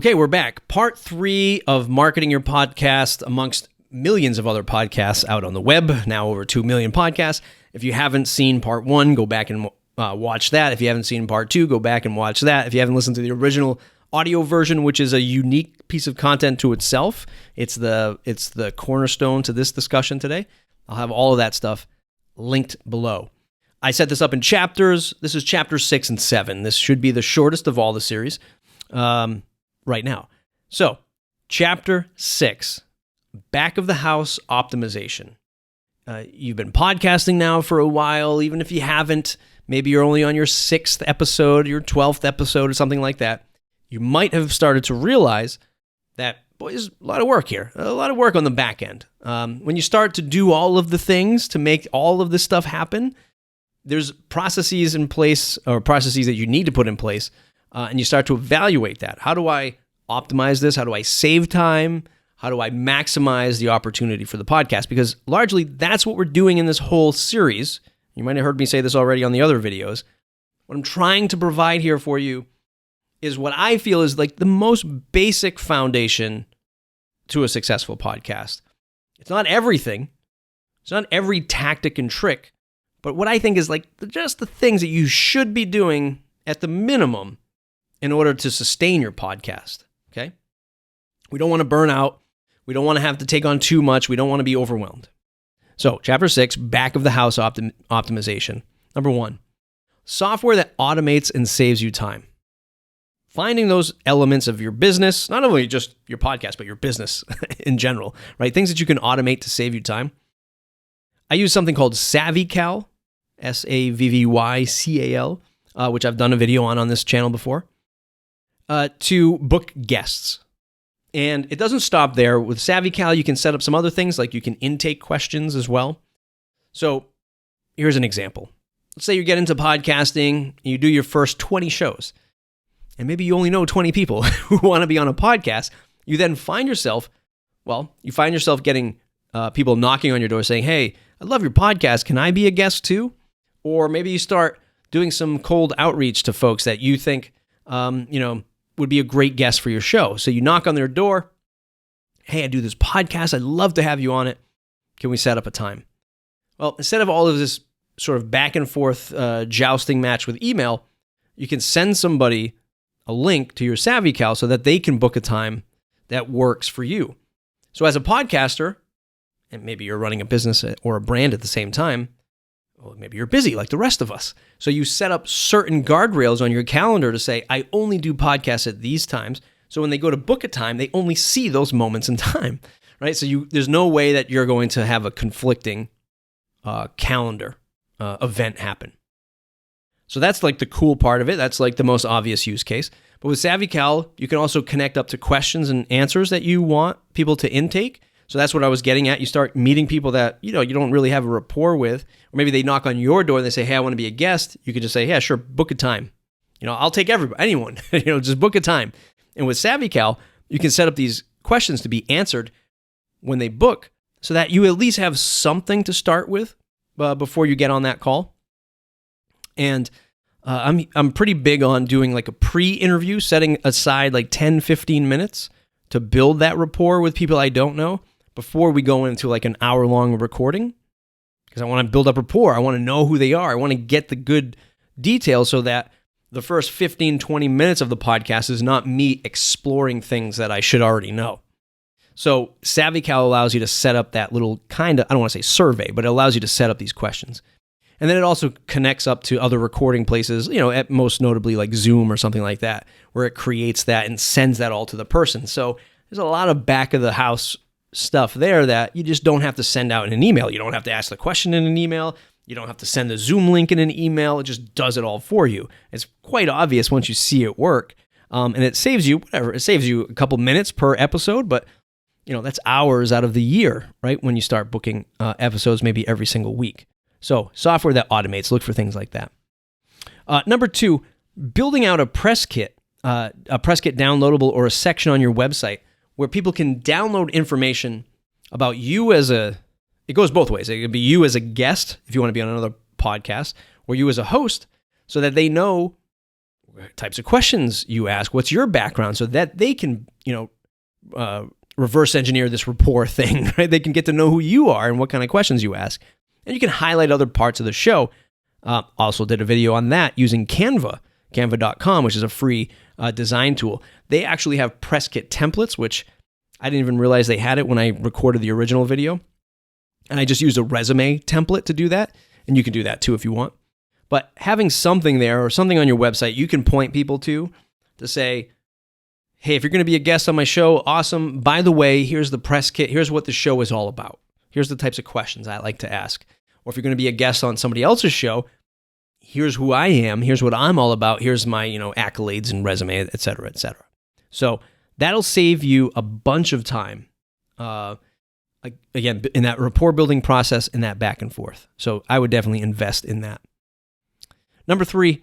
Okay, we're back. Part 3 of marketing your podcast amongst millions of other podcasts out on the web, now over 2 million podcasts. If you haven't seen part 1, go back and watch that. If you haven't seen part 2, go back and watch that. If you haven't listened to the original audio version, which is a unique piece of content to itself, it's the cornerstone to this discussion today. I'll have all of that stuff linked below. I set this up in chapters. This is chapter 6 and 7. This should be the shortest of all the series right now. So, chapter 6, back of the house optimization. You've been podcasting now for a while. Even if you haven't, maybe you're only on your 6th episode, your 12th episode, or something like that. You might have started to realize that, boy, there's a lot of work here, a lot of work on the back end. When you start to do all of the things to make all of this stuff happen, there's processes in place, or processes that you need to put in place, and you start to evaluate that. How do I optimize this? How do I save time? How do I maximize the opportunity for the podcast? Because largely that's what we're doing in this whole series. You might have heard me say this already on the other videos. What I'm trying to provide here for you is what I feel is like the most basic foundation to a successful podcast. It's not everything. It's not every tactic and trick. But what I think is like just the things that you should be doing at the minimum in order to sustain your podcast, okay? We don't want to burn out. We don't want to have to take on too much. We don't want to be overwhelmed. So, chapter 6, back of the house optimization. Number 1, software that automates and saves you time. Finding those elements of your business, not only just your podcast, but your business in general, right? Things that you can automate to save you time. I use something called SavvyCal, SavvyCal, which I've done a video on this channel before, to book guests. And it doesn't stop there. With SavvyCal, you can set up some other things, like you can intake questions as well. So here's an example. Let's say you get into podcasting, and you do your first 20 shows, and maybe you only know 20 people who want to be on a podcast. You then find yourself getting people knocking on your door saying, hey, I love your podcast. Can I be a guest too? Or maybe you start doing some cold outreach to folks that you think, would be a great guest for your show. So you knock on their door. Hey, I do this podcast. I'd love to have you on it. Can we set up a time? Well, instead of all of this sort of back and forth jousting match with email, you can send somebody a link to your SavvyCal so that they can book a time that works for you. So as a podcaster, and maybe you're running a business or a brand at the same time, well, maybe you're busy like the rest of us. So you set up certain guardrails on your calendar to say, I only do podcasts at these times. So when they go to book a time, they only see those moments in time, right? So there's no way that you're going to have a conflicting calendar event happen. So that's like the cool part of it. That's like the most obvious use case. But with SavvyCal, you can also connect up to questions and answers that you want people to intake. So that's what I was getting at. You start meeting people that, you don't really have a rapport with, or maybe they knock on your door and they say, hey, I want to be a guest. You could just say, yeah, sure, book a time. I'll take anyone, just book a time. And with SavvyCal, you can set up these questions to be answered when they book so that you at least have something to start with before you get on that call. And I'm pretty big on doing like a pre-interview, setting aside like 10, 15 minutes to build that rapport with people I don't know before we go into like an hour-long recording, because I want to build up rapport. I want to know who they are. I want to get the good details so that the first 15, 20 minutes of the podcast is not me exploring things that I should already know. So SavvyCal allows you to set up that little kind of, I don't want to say survey, but it allows you to set up these questions. And then it also connects up to other recording places, at most notably like Zoom or something like that, where it creates that and sends that all to the person. So there's a lot of back of the house stuff there that you just don't have to send out in an email. You don't have to ask the question in an email. You don't have to send the Zoom link in an email. It just does it all for you. It's quite obvious once you see it work. And it saves you, it saves you a couple minutes per episode, but that's hours out of the year, right? When you start booking episodes maybe every single week. So software that automates, look for things like that. Number 2, building out a press kit downloadable or a section on your website where people can download information about you it goes both ways. It could be you as a guest if you want to be on another podcast, or you as a host, so that they know types of questions you ask, what's your background, so that they can, reverse engineer this rapport thing, right? They can get to know who you are and what kind of questions you ask. And you can highlight other parts of the show. Also did a video on that using canva.com, which is a free design tool. They actually have press kit templates, which I didn't even realize they had it when I recorded the original video. And I just used a resume template to do that. And you can do that too if you want. But having something there or something on your website you can point people to say, hey, if you're going to be a guest on my show, awesome. By the way, here's the press kit. Here's what the show is all about. Here's the types of questions I like to ask. Or if you're going to be a guest on somebody else's show, here's who I am. Here's what I'm all about. Here's my, accolades and resume, et cetera, et cetera. So that'll save you a bunch of time, again, in that rapport building process and that back and forth. So I would definitely invest in that. Number 3,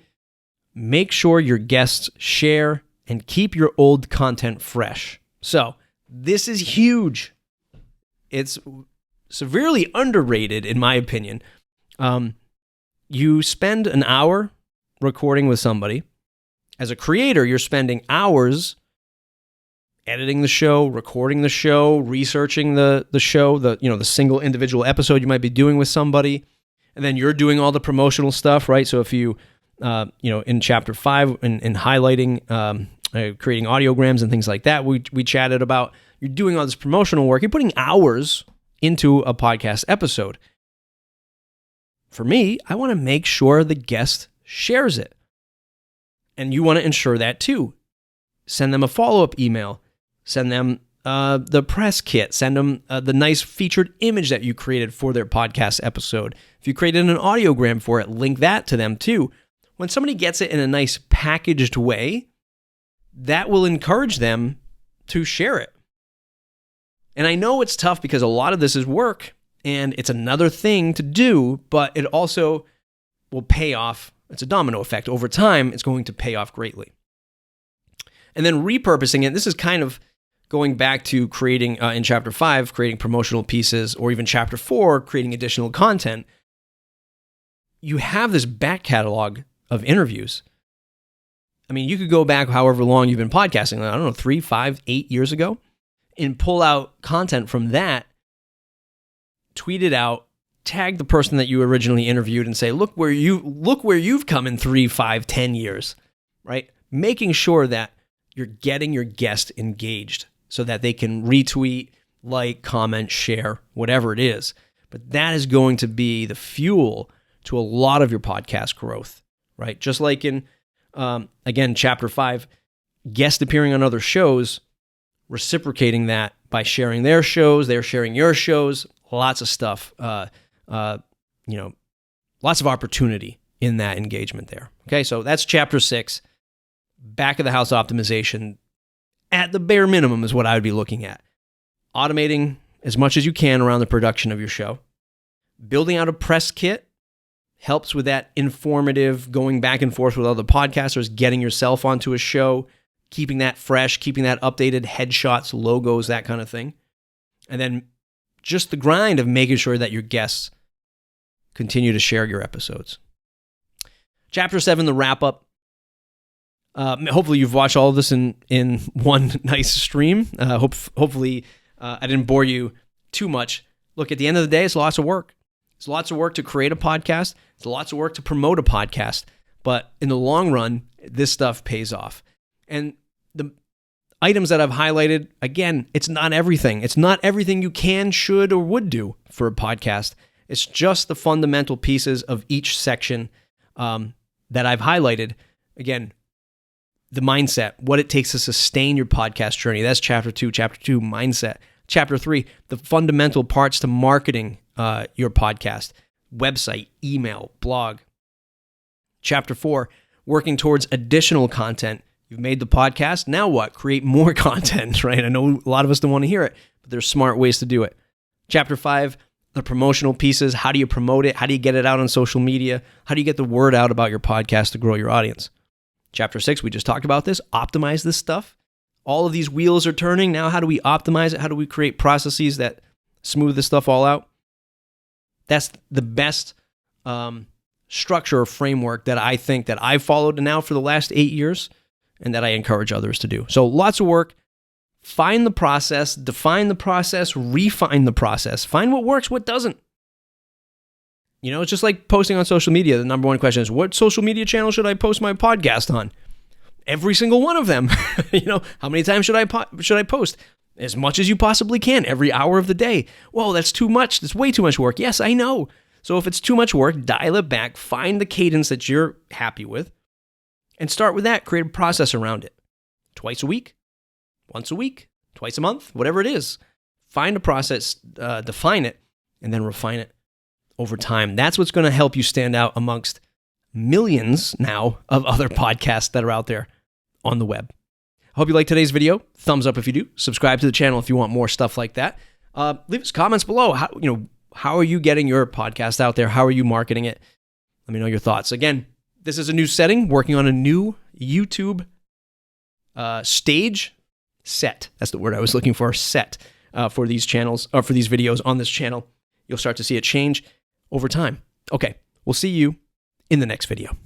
make sure your guests share and keep your old content fresh. So this is huge. It's severely underrated, in my opinion. You spend an hour recording with somebody. As a creator, you're spending hours editing the show, recording the show, researching the show, the single individual episode you might be doing with somebody. And then you're doing all the promotional stuff, right? So if you, in chapter 5 in highlighting, creating audiograms and things like that, we chatted about, you're doing all this promotional work. You're putting hours into a podcast episode. For me, I want to make sure the guest shares it. And you want to ensure that too. Send them a follow-up email. Send them the press kit. Send them the nice featured image that you created for their podcast episode. If you created an audiogram for it, link that to them too. When somebody gets it in a nice packaged way, that will encourage them to share it. And I know it's tough because a lot of this is work and it's another thing to do, but it also will pay off. It's a domino effect. Over time, it's going to pay off greatly. And then repurposing it, this is kind of going back to creating, in chapter 5, creating promotional pieces, or even chapter 4, creating additional content. You have this back catalog of interviews. I mean, you could go back however long you've been podcasting, I don't know, 3, 5, 8 years ago, and pull out content from that, tweet it out, tag the person that you originally interviewed and say, look where you've come in 3, 5, 10 years, right? Making sure that you're getting your guest engaged so that they can retweet, like, comment, share, whatever it is. But that is going to be the fuel to a lot of your podcast growth, right? Just like in, again, chapter 5, guest appearing on other shows, reciprocating that by sharing their shows, they're sharing your shows, lots of stuff, lots of opportunity in that engagement there. Okay, so that's chapter 6. Back of the house optimization at the bare minimum is what I would be looking at. Automating as much as you can around the production of your show. Building out a press kit helps with that informative going back and forth with other podcasters, getting yourself onto a show, keeping that fresh, keeping that updated, headshots, logos, that kind of thing. And then just the grind of making sure that your guests continue to share your episodes. Chapter 7, the wrap-up. Hopefully you've watched all of this in one nice stream. Hopefully I didn't bore you too much. Look, at the end of the day, it's lots of work. It's lots of work to create a podcast. It's lots of work to promote a podcast. But in the long run, this stuff pays off. And the items that I've highlighted, again, it's not everything. It's not everything you can, should, or would do for a podcast. It's just the fundamental pieces of each section that I've highlighted. Again, the mindset, what it takes to sustain your podcast journey. That's chapter 2, mindset. Chapter 3, the fundamental parts to marketing your podcast, website, email, blog. Chapter 4, working towards additional content. You've made the podcast. Now what? Create more content, right? I know a lot of us don't want to hear it, but there's smart ways to do it. Chapter 5, the promotional pieces. How do you promote it? How do you get it out on social media? How do you get the word out about your podcast to grow your audience? Chapter 6, we just talked about this. Optimize this stuff. All of these wheels are turning. Now, how do we optimize it? How do we create processes that smooth this stuff all out? That's the best structure or framework that I think that I've followed now for the last 8 years and that I encourage others to do. So lots of work. Find the process, define the process, refine the process. Find what works, what doesn't. You know, it's just like posting on social media. The number one question is, what social media channel should I post my podcast on? Every single one of them. You know, how many times should I post? As much as you possibly can, every hour of the day. Whoa, that's too much. That's way too much work. Yes, I know. So if it's too much work, dial it back, find the cadence that you're happy with, and start with that. Create a process around it. Twice a week, once a week, twice a month, whatever it is. Find a process, define it, and then refine it over time. That's what's going to help you stand out amongst millions now of other podcasts that are out there on the web. I hope you liked today's video. Thumbs up if you do. Subscribe to the channel if you want more stuff like that. Leave us comments below. How are you getting your podcast out there? How are you marketing it? Let me know your thoughts. Again, this is a new setting, working on a new YouTube stage set. That's the word I was looking for, set, for these channels, or for these videos on this channel. You'll start to see it change over time. Okay, we'll see you in the next video.